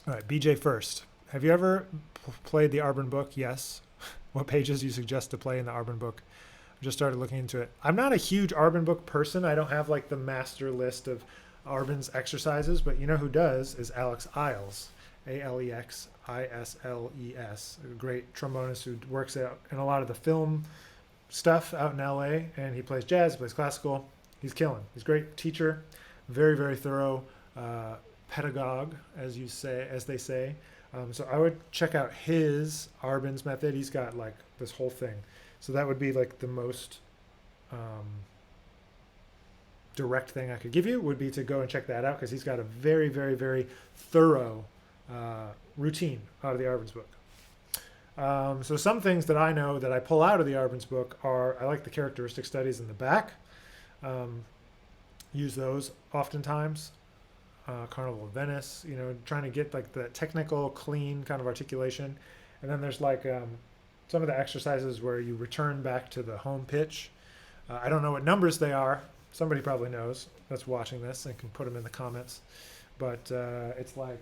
All right, BJ first. Have you ever played the Arban book? Yes. What pages do you suggest to play in the Arban book? I just started looking into it. I'm not a huge Arban book person. I don't have like the master list of Arban's exercises, but you know who does is Alex Isles, Alexisles, a great trombonist who works out in a lot of the film stuff out in LA, and he plays jazz, he plays classical. He's killing. He's a great teacher, very very thorough pedagogue, as they say. So I would check out his Arban's method. He's got like this whole thing. So that would be like the most direct thing I could give you would be to go and check that out because he's got a very, very, very thorough routine out of the Arban's book. So some things that I know that I pull out of the Arban's book are I like the characteristic studies in the back. Use those oftentimes. Carnival of Venice, trying to get like the technical, clean kind of articulation. And then there's like some of the exercises where you return back to the home pitch. I don't know what numbers they are. Somebody probably knows that's watching this and can put them in the comments. But it's like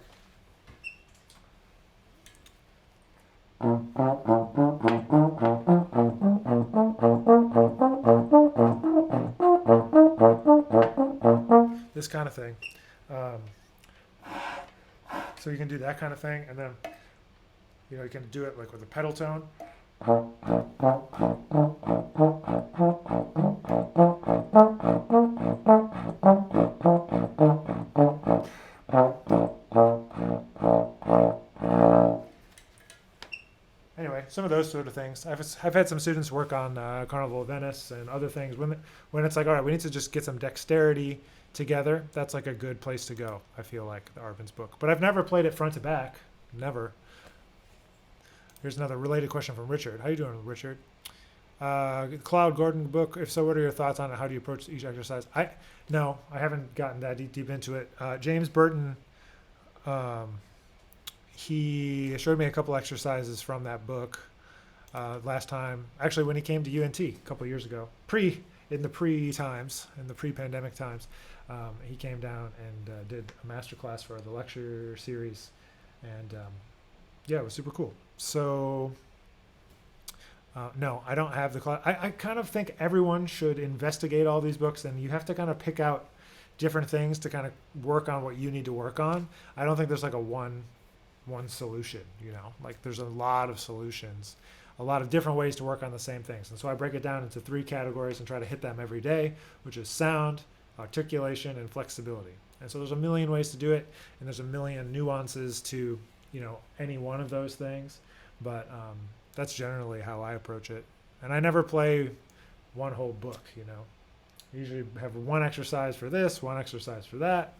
this kind of thing. So you can do that kind of thing, and then you can do it like with a pedal tone. Anyway, some of those sort of things. I've had some students work on Carnival of Venice and other things when it's like, all right, we need to just get some dexterity together. That's like a good place to go. I feel like the Arban's book, but I've never played it front to back. Never. Here's another related question from Richard. How you doing, Richard? Claude Gordon book. If so, what are your thoughts on it? How do you approach each exercise? I haven't gotten that deep into it. James Burton, he showed me a couple exercises from that book last time. Actually, when he came to UNT a couple years ago, in the pre-pandemic times, he came down and did a master class for the lecture series, and yeah, it was super cool. So no, I don't have the class. I kind of think everyone should investigate all these books, and you have to kind of pick out different things to kind of work on what you need to work on. I don't think there's like a one solution, like there's a lot of solutions, a lot of different ways to work on the same things. And so I break it down into 3 categories and try to hit them every day, which is sound, articulation, and flexibility. And so there's a million ways to do it, and there's a million nuances to, any one of those things. But that's generally how I approach it. And I never play one whole book, I usually have one exercise for this, one exercise for that,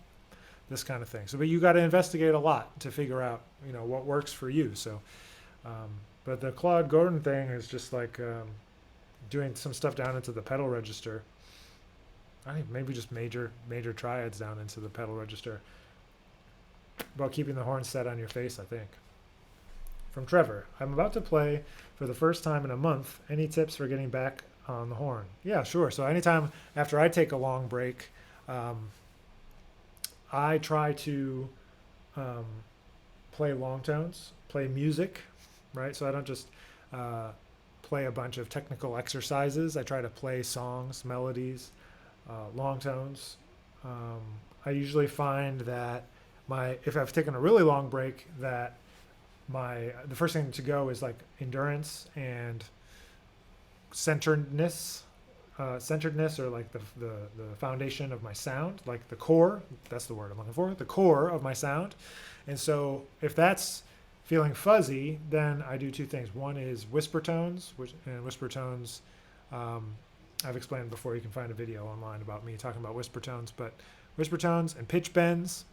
this kind of thing. So, but you got to investigate a lot to figure out, what works for you. So, but the Claude Gordon thing is just like doing some stuff down into the pedal register. I think maybe just major triads down into the pedal register. About keeping the horn set on your face, I think. From Trevor, I'm about to play for the first time in a month. Any tips for getting back on the horn? Yeah, sure. So anytime after I take a long break, I try to play long tones, play music, right? So I don't just play a bunch of technical exercises. I try to play songs, melodies, long tones. I usually find that if I've taken a really long break, that the first thing to go is like endurance and centeredness, or like the foundation of my sound, like the core. That's the word I'm looking for. The core of my sound. And so if that's feeling fuzzy, then I do 2 things. One is whisper tones, whisper tones. I've explained before. You can find a video online about me talking about whisper tones, but whisper tones and pitch bends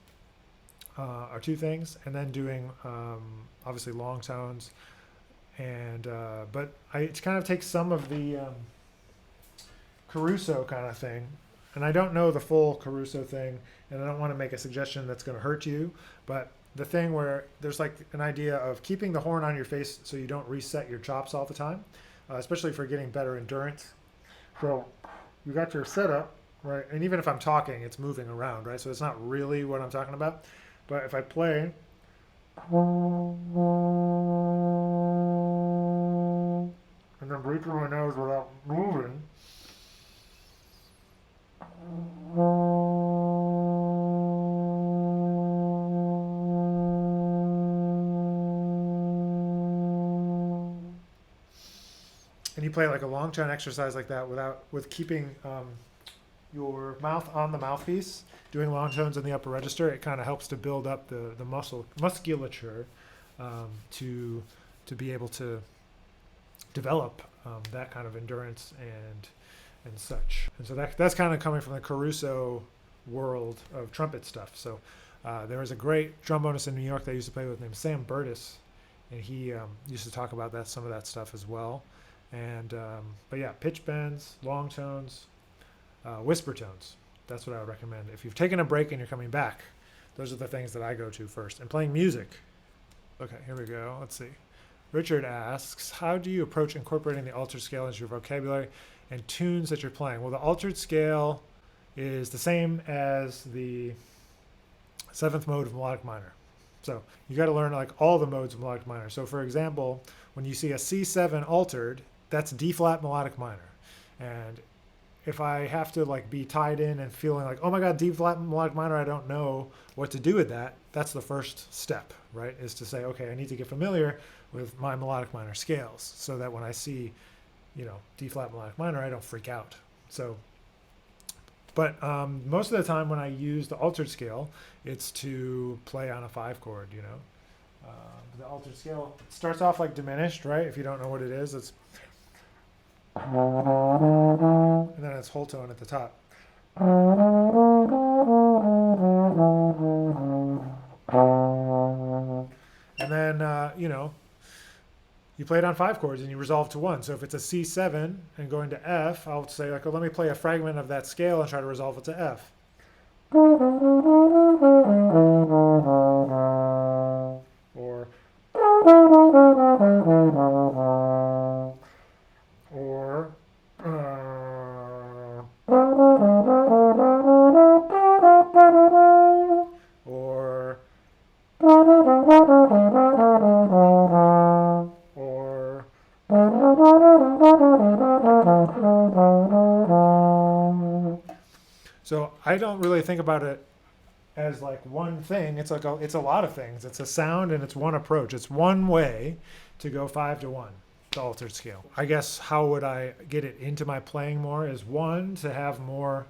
are 2 things, and then doing obviously long tones, and but it kind of takes some of the Caruso kind of thing, and I don't know the full Caruso thing, and I don't want to make a suggestion that's going to hurt you, but the thing where there's like an idea of keeping the horn on your face so you don't reset your chops all the time, especially for getting better endurance. So you got your setup, right? And even if I'm talking, it's moving around, right? So it's not really what I'm talking about. But if I play And then breathe through my nose without moving. And you play like a long tone exercise like that with keeping your mouth on the mouthpiece, doing long tones in the upper register. It kind of helps to build up the musculature to be able to develop that kind of endurance and such. And so that's kind of coming from the Caruso world of trumpet stuff. So there was a great trombonist in New York that I used to play with named Sam Burtis, and he used to talk about some of that stuff as well. And but yeah, pitch bends, long tones, whisper tones. That's what I would recommend. If you've taken a break and you're coming back, those are the things that I go to first. And playing music. Okay, here we go. Let's see. Richard asks, how do you approach incorporating the altered scale into your vocabulary and tunes that you're playing? Well, the altered scale is the same as the seventh mode of melodic minor. So you got to learn like all the modes of melodic minor. So for example, when you see a C7 altered, that's D flat melodic minor. And if I have to like be tied in and feeling like, oh my God, D flat melodic minor, I don't know what to do with that. That's the first step, right? Is to say, okay, I need to get familiar with my melodic minor scales so that when I see, D flat melodic minor, I don't freak out. So, but most of the time when I use the altered scale, it's to play on a 5 chord, the altered scale starts off like diminished, right? If you don't know what it is, it's and then it's whole tone at the top. And then, you play it on 5 chords and you resolve to 1. So if it's a C7 and going to F, I'll say like, oh, let me play a fragment of that scale and try to resolve it to F. Or so I don't really think about it as like one thing. It's like it's a lot of things. It's a sound and it's one approach. It's one way to go 5 to 1, the altered scale. I guess how would I get it into my playing more is one, to have more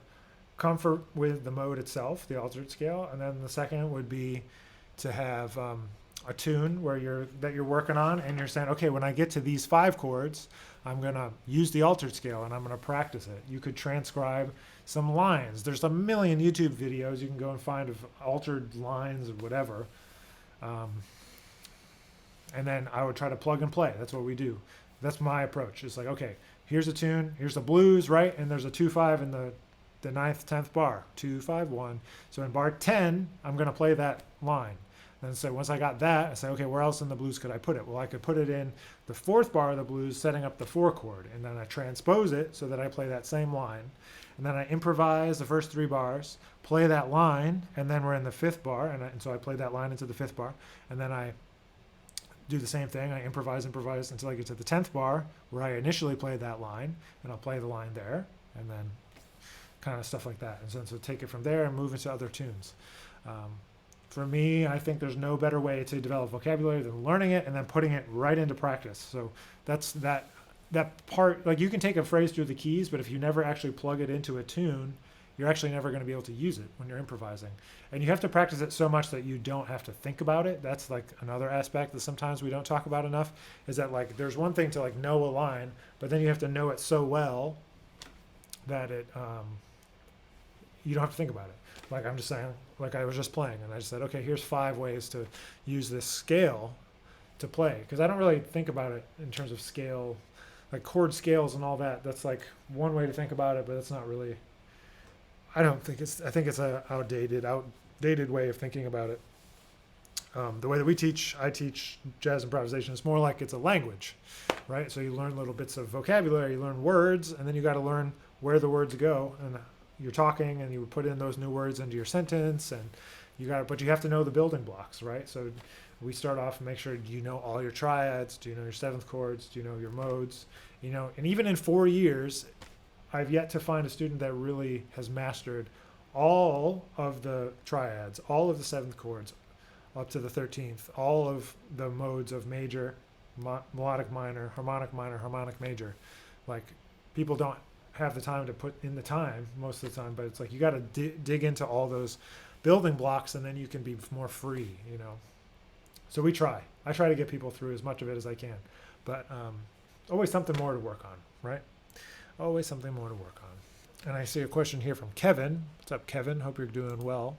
comfort with the mode itself, the altered scale, and then the second would be to have a tune where you're working on and you're saying, okay, when I get to these 5 chords, I'm going to use the altered scale and I'm going to practice it. You could transcribe some lines. There's a million YouTube videos you can go and find of altered lines or whatever. And then I would try to plug and play. That's what we do. That's my approach. It's like, okay, here's a tune, here's the blues, right? And there's a 2-5 in the 9th, 10th bar, 2-5-1. So in bar 10, I'm going to play that line. And so once I got that, I say, okay, where else in the blues could I put it? Well, I could put it in the 4th bar of the blues, setting up the 4 chord. And then I transpose it so that I play that same line. And then I improvise the first 3 bars, play that line, and then we're in the 5th bar. And so I play that line into the 5th bar. And then I do the same thing. I improvise until I get to the 10th bar where I initially played that line. And I'll play the line there. And then kind of stuff like that. And so take it from there and move into other tunes. For me, I think there's no better way to develop vocabulary than learning it and then putting it right into practice. So that's that part. Like you can take a phrase through the keys, but if you never actually plug it into a tune, you're actually never going to be able to use it when you're improvising. And you have to practice it so much that you don't have to think about it. That's like another aspect that sometimes we don't talk about enough, is that like there's one thing to like know a line, but then you have to know it so well that it you don't have to think about it. Like I'm just saying, like I was just playing and I just said, okay, here's 5 ways to use this scale to play. Because I don't really think about it in terms of scale, like chord scales and all that. That's like one way to think about it, but it's not really, I think it's a outdated way of thinking about it. The way that I teach jazz improvisation, it's more like it's a language, right? So you learn little bits of vocabulary, you learn words, and then you got to learn where the words go. And you're talking and you would put in those new words into your sentence, and but you have to know the building blocks, right? So we start off and make sure you know all your triads. Do you know your seventh chords? Do you know your modes? And even in 4 years, I've yet to find a student that really has mastered all of the triads, all of the seventh chords, up to the 13th, all of the modes of major, melodic minor, harmonic major. Like, people don't have the time to put in the time most of the time, but it's like you got to dig into all those building blocks, and then you can be more free. So I try to get people through as much of it as I can, but always something more to work on, right? Always something more to work on. And I see a question here from Kevin. What's up, Kevin? Hope you're doing well.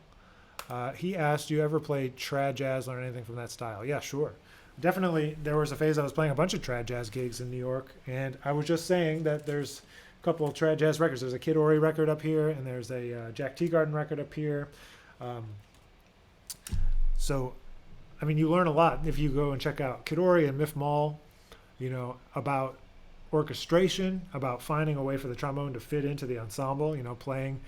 He asked, do you ever play trad jazz or anything from that style? Yeah, sure. Definitely, there was a phase I was playing a bunch of trad jazz gigs in New York, and I was just saying that there's a couple of trad jazz records. There's a Kid Ory record up here, and there's a Jack Teagarden record up here. So, I mean, you learn a lot if you go and check out Kid Ory and Miff Mall, about orchestration, about finding a way for the trombone to fit into the ensemble, playing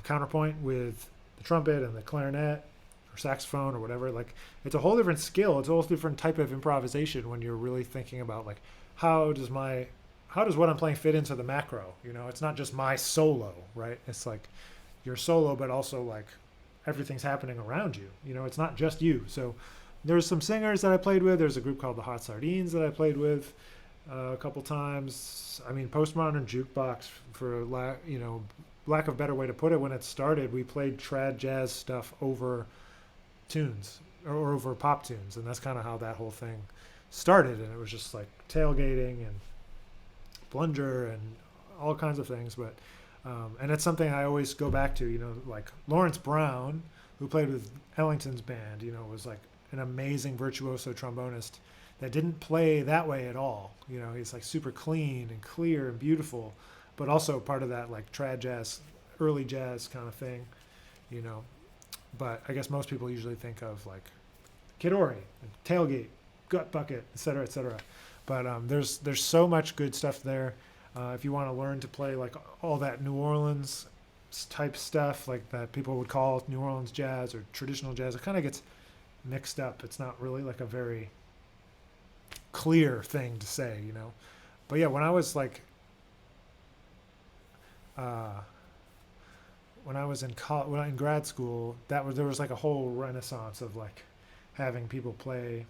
counterpoint with the trumpet and the clarinet or saxophone or whatever. Like, it's a whole different skill. It's a whole different type of improvisation when you're really thinking about, like, how does what I'm playing fit into the macro? It's not just my solo, right? It's like your solo, but also like everything's happening around you. It's not just you. So there's some singers that I played with. There's a group called the Hot Sardines that I played with a couple times. I mean, Postmodern Jukebox, for lack of a better way to put it, when it started, we played trad jazz stuff over tunes or over pop tunes, and that's kind of how that whole thing started. And it was just like tailgating and plunger and all kinds of things. But and it's something I always go back to. Like Lawrence Brown, who played with Ellington's band, was like an amazing virtuoso trombonist that didn't play that way at all. He's like super clean and clear and beautiful, but also part of that like trad jazz, early jazz kind of thing. But I guess most people usually think of like Kid Ory, Tailgate, Gut Bucket, et cetera, et cetera. But there's so much good stuff there. If you want to learn to play like all that New Orleans type stuff, like that people would call New Orleans jazz or traditional jazz, it kind of gets mixed up. It's not really like a very clear thing to say, But yeah, when I was like, when I was in grad school, there was like a whole renaissance of like having people play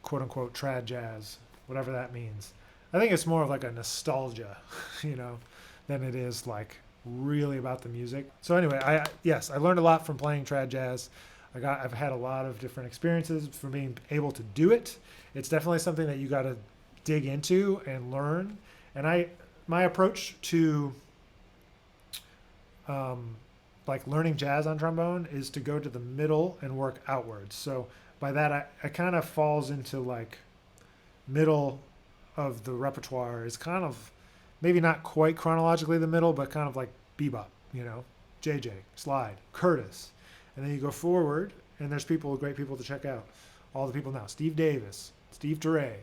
quote unquote trad jazz, whatever that means. I think it's more of like a nostalgia, than it is like really about the music. So anyway, I learned a lot from playing trad jazz. I've had a lot of different experiences from being able to do it. It's definitely something that you got to dig into and learn. And my approach to like learning jazz on trombone is to go to the middle and work outwards. So by that, I kind of falls into like middle of the repertoire is kind of maybe not quite chronologically the middle, but kind of like bebop, JJ, Slide, Curtis. And then you go forward, and there's great people to check out. All the people now: Steve Davis, Steve Teray,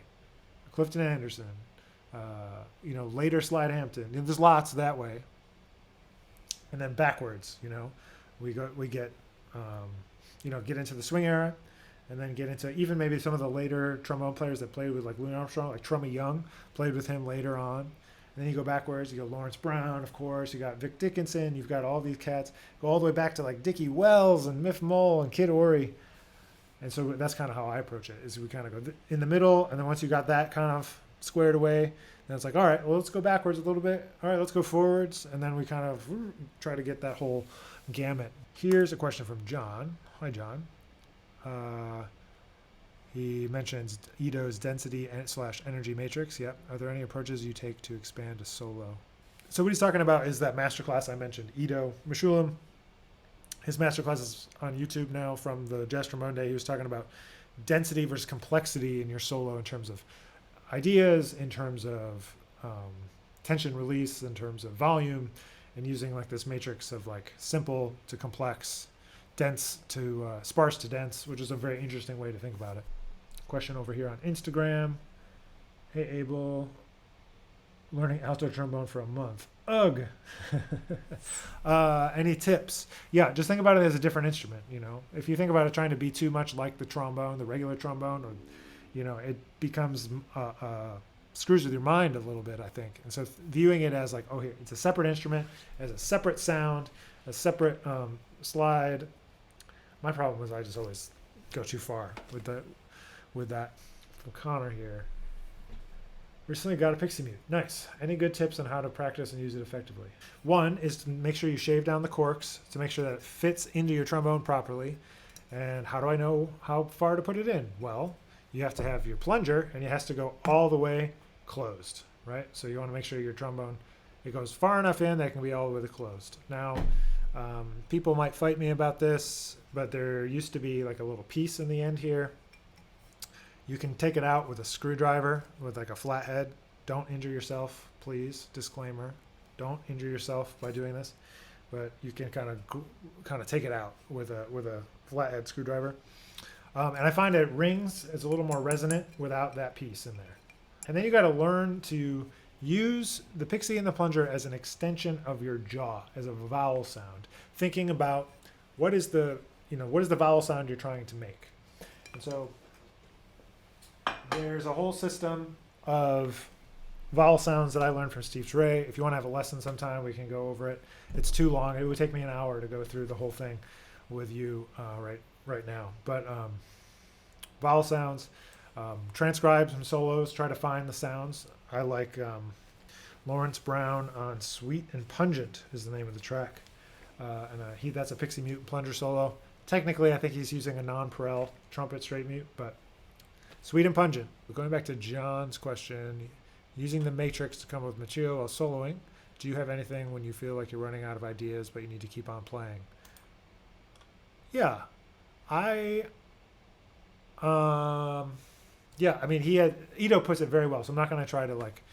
Clifton Anderson, later Slide Hampton. There's lots that way. And then backwards, we get into the swing era, and then get into even maybe some of the later trombone players that played with like Louis Armstrong, like Trummy Young, played with him later on. And then you go backwards, you go Lawrence Brown, of course, you got Vic Dickinson, you've got all these cats, go all the way back to like Dickie Wells and Miff Mole and Kid Ory. And so that's kind of how I approach it, is we kind of go in the middle, and then once you got that kind of squared away, then it's like, all right, well, let's go backwards a little bit. All right, let's go forwards. And then we kind of try to get that whole gamut. Here's a question from John. Hi, John. He mentions Ito's density / energy matrix. Yep. Are there any approaches you take to expand a solo? So what he's talking about is that masterclass I mentioned, Ito Meshulam. His masterclass is on YouTube now from the Jazz Trombone Day. He was talking about density versus complexity in your solo in terms of ideas, in terms of tension release, in terms of volume, and using like this matrix of like simple to complex, dense to sparse to dense, which is a very interesting way to think about it. Question over here on Instagram. Hey, Abel, learning alto trombone for a month. Ugh. Any tips? Yeah, just think about it as a different instrument. If you think about it trying to be too much like the trombone, the regular trombone, or it becomes screws with your mind a little bit, I think. And so viewing it as like, oh, here, it's a separate instrument, as a separate sound, a separate slide. My problem is I just always go too far with that. From Connor here. Recently got a pixie mute. Nice. Any good tips on how to practice and use it effectively? One is to make sure you shave down the corks to make sure that it fits into your trombone properly. And how do I know how far to put it in? Well, you have to have your plunger and it has to go all the way closed, right? So you want to make sure your trombone, it goes far enough in that it can be all the way closed. Now, people might fight me about this, but there used to be like a little piece in the end here. You can take it out with a screwdriver with like a flathead. Don't injure yourself, please. Disclaimer: don't injure yourself by doing this. But you can kind of take it out with a flathead screwdriver. And I find it rings is a little more resonant without that piece in there. And then you got to learn to use the pixie and the plunger as an extension of your jaw, as a vowel sound. Thinking about what is the vowel sound you're trying to make. And so there's a whole system of vowel sounds that I learned from Steve Trey. If you want to have a lesson sometime, we can go over it. It's too long. It would take me an hour to go through the whole thing with you right now. But vowel sounds, transcribe some solos, try to find the sounds. I like Lawrence Brown on Sweet and Pungent is the name of the track. And that's a pixie mute and plunger solo. Technically, I think he's using a non-Perel trumpet straight mute, but Sweet and Pungent. But going back to John's question, using the matrix to come up with material while soloing, do you have anything when you feel like you're running out of ideas but you need to keep on playing? Yeah. I mean, Ito puts it very well, so I'm not going to try to like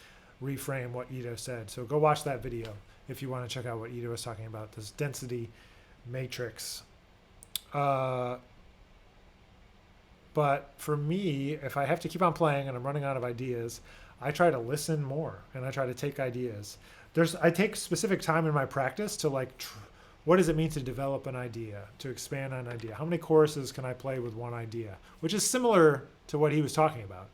reframe what Ito said. So go watch that video if you want to check out what Ito was talking about, this density matrix. But for me, if I have to keep on playing and I'm running out of ideas, I try to listen more and I try to take ideas. I take specific time in my practice to like, what does it mean to develop an idea, to expand an idea? How many choruses can I play with one idea? Which is similar to what he was talking about.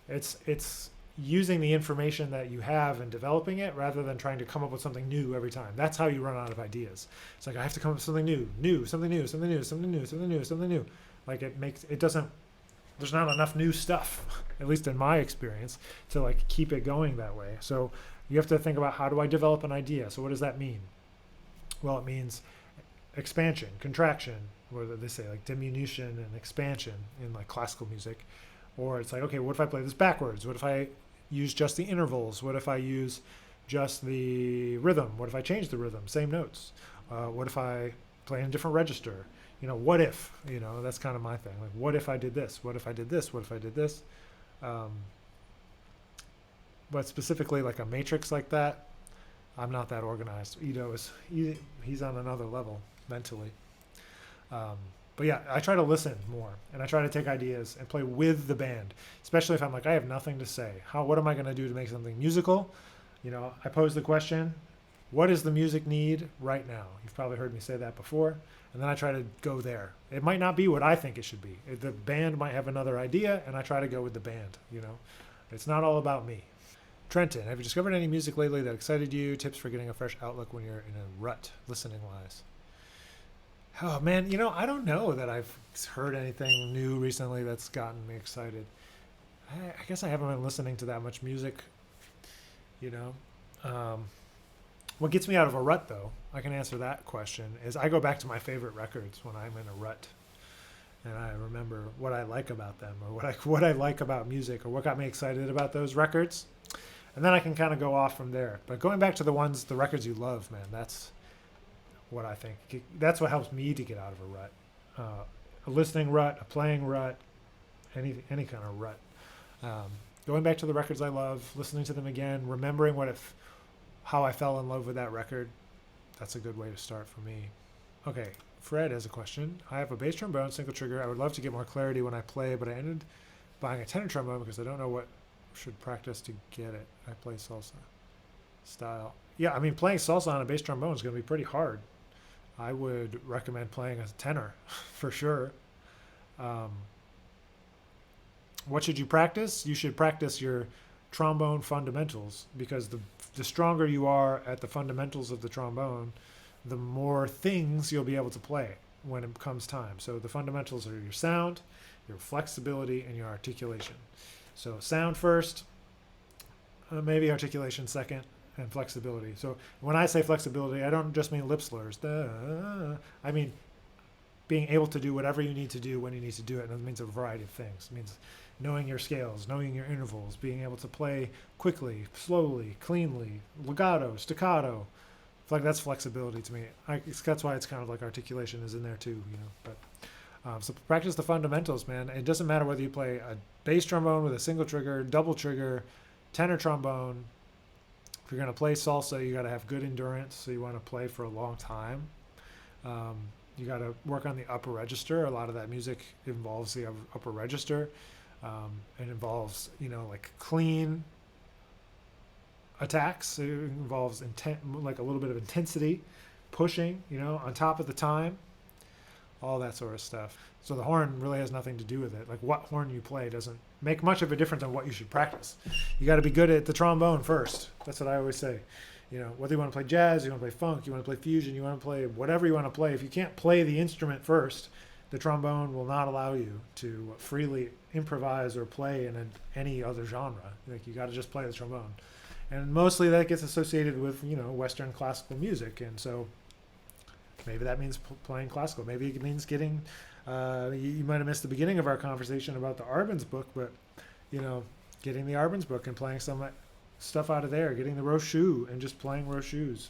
It's using the information that you have and developing it rather than trying to come up with something new every time. That's how you run out of ideas. It's like I have to come up with something new, something new. Like there's not enough new stuff, at least in my experience, to like keep it going that way. So you have to think about, how do I develop an idea? So what does that mean? Well, it means expansion, contraction, or they say like diminution and expansion in like classical music. Or it's like, okay, what if I play this backwards? What if I use just the intervals? What if I use just the rhythm? What if I change the rhythm? Same notes. What if I play in a different register? What if? That's kind of my thing. Like, what if I did this? What if I did this? What if I did this? But specifically like a matrix like that, I'm not that organized. Ito he's on another level mentally. But yeah, I try to listen more and I try to take ideas and play with the band, especially if I'm like, I have nothing to say. What am I going to do to make something musical? I pose the question, what does the music need right now? You've probably heard me say that before. And then I try to go there. It might not be what I think it should be. The band might have another idea and I try to go with the band, It's not all about me. Trenton, have you discovered any music lately that excited you? Tips for getting a fresh outlook when you're in a rut, listening-wise? Oh, man, I don't know that I've heard anything new recently that's gotten me excited. I guess I haven't been listening to that much music, What gets me out of a rut, though, I can answer that question, is I go back to my favorite records when I'm in a rut. And I remember what I like about them, or what I like about music, or what got me excited about those records. And then I can kind of go off from there. But going back to the records you love, man, that's what I think. That's what helps me to get out of a rut. A listening rut, a playing rut, any kind of rut. Going back to the records I love, listening to them again, remembering how I fell in love with that record. That's a good way to start for me. Okay, Fred has a question. I have a bass trombone, single trigger. I would love to get more clarity when I play, but I ended buying a tenor trombone because I don't know what should practice to get it. I play salsa. style. Yeah, I mean, playing salsa on a bass trombone is going to be pretty hard. I would recommend playing a tenor for sure. Um, what should you practice? You should practice your trombone fundamentals, because the stronger you are at the fundamentals of the trombone, the more things you'll be able to play when it comes time. So the fundamentals are your sound, your flexibility, and your articulation. So sound first, maybe articulation second, and flexibility. So when I say flexibility, I don't just mean lip slurs. I mean being able to do whatever you need to do when you need to do it. And it means a variety of things. It means knowing your scales, knowing your intervals, being able to play quickly, slowly, cleanly, legato, staccato. Like, that's flexibility to me. That's why it's kind of like articulation is in there too, you know. But so practice the fundamentals, man. It doesn't matter whether you play a bass trombone with a single trigger, double trigger, tenor trombone. If you're going to play salsa, you got to have good endurance. So you want to play for a long time. You got to work on the upper register. A lot of that music involves the upper register. It involves, you know, like clean attacks. It involves like a little bit of intensity, pushing, you know, on top of the time, all that sort of stuff. So the horn really has nothing to do with it. Like, what horn you play doesn't make much of a difference on what you should practice. You got to be good at the trombone first. That's what I always say. You know, whether you want to play jazz, you want to play funk, you want to play fusion, you want to play whatever you want to play. If you can't play the instrument first, the trombone will not allow you to freely improvise or play in any other genre. Like, you got to just play the trombone. And mostly that gets associated with, you know, Western classical music. And so maybe that means playing classical. Maybe it means getting, you might have missed the beginning of our conversation about the Arban's book, but, you know, getting the Arban's book and playing some stuff out of there, getting the Rochus and just playing Rochus.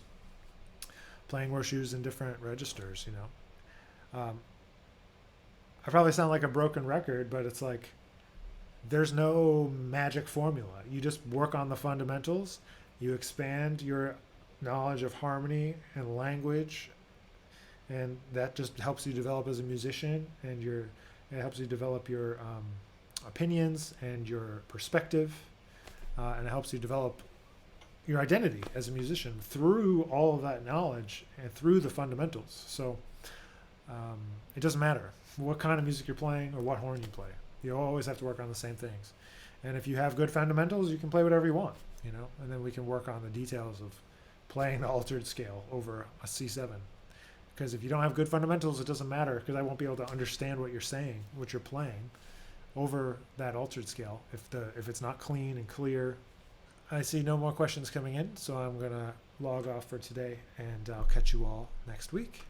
Playing Rochus in different registers, you know. I probably sound like a broken record, but it's like, there's no magic formula. You just work on the fundamentals. You expand your knowledge of harmony and language, and that just helps you develop as a musician, and it helps you develop your opinions and your perspective, and it helps you develop your identity as a musician through all of that knowledge and through the fundamentals. So it doesn't matter what kind of music you're playing or what horn you play. You always have to work on the same things. And if you have good fundamentals, you can play whatever you want, you know, and then we can work on the details of playing the altered scale over a C7. Because if you don't have good fundamentals, it doesn't matter, because I won't be able to understand what you're saying, what you're playing over that altered scale if it's not clean and clear. I see no more questions coming in, so I'm going to log off for today, and I'll catch you all next week.